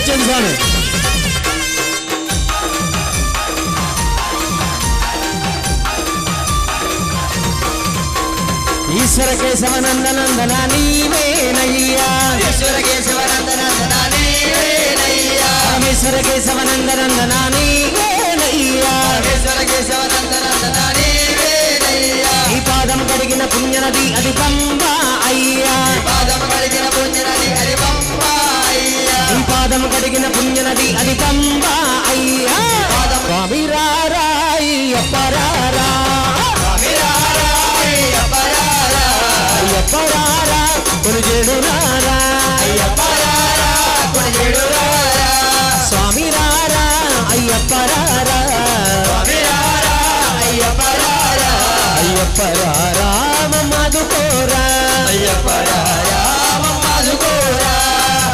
వచ్చేది స్వామి. ఈశ్వర కేశవ నందనందన నీవేనయ్యా, ఈశ్వర కేశవ నందనందన నీవేనయ్యా, పరమేశ్వర కేశవ నందనందన నీవేనయ్యా, పరమేశ్వర కేశవ నందనందన నీవేనయ్యా. ఈ పాదం కడిగిన పుణ్యనది అది పంబా అయ్యా, పాదం కడిగిన పుణ్యనది అది పంబా అయ్యా, ఈ పాదం కడిగిన పుణ్యనది అది పంబా అయ్యా. స్వామి రారా అయ్యప్ప రారా, అయ్యప్ప రారా కొలుజేడు రారా, అయ్యప్ప రారా కొలుజేడు రారా, స్వామి రారా అయ్యప్ప రారా, స్వామి రారా అయ్యప్ప రారా, అయ్యప్ప రారా మమ్మాదుకోరా, అయ్యప్ప రారా మమ్మాదుకోరా.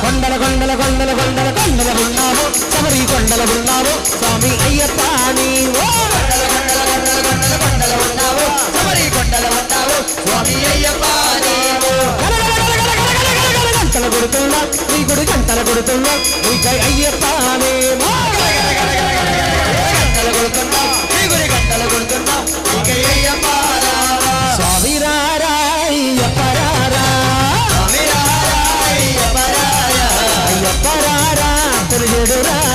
కొండల కొండల కొండల కొండల కొండల ఉన్నావు, శబరి కొండల ఉన్నావు స్వామి అయ్యప్ప నీవో, కొండల కొండల కొండల కొండల కొండల ఉన్నావు, శబరి కొండల ఉన్నావు స్వామి అయ్యప్ప నీవు. గంటలు కొడుతున్నా నీ గుడి గంటలు కొడుతున్నా నీకై అయ్యప్ప నేమో, గంటలు కొడుతున్నావు నీ గుడి గంటలు కొడుతున్నావు నీకై అయ్యప్ప రావా. స్వామి రారా అయ్యప్ప రారా, స్వామి రారా అయ్యప్ప రారా, అయ్యప్ప రారా కొలుజేడు రారా.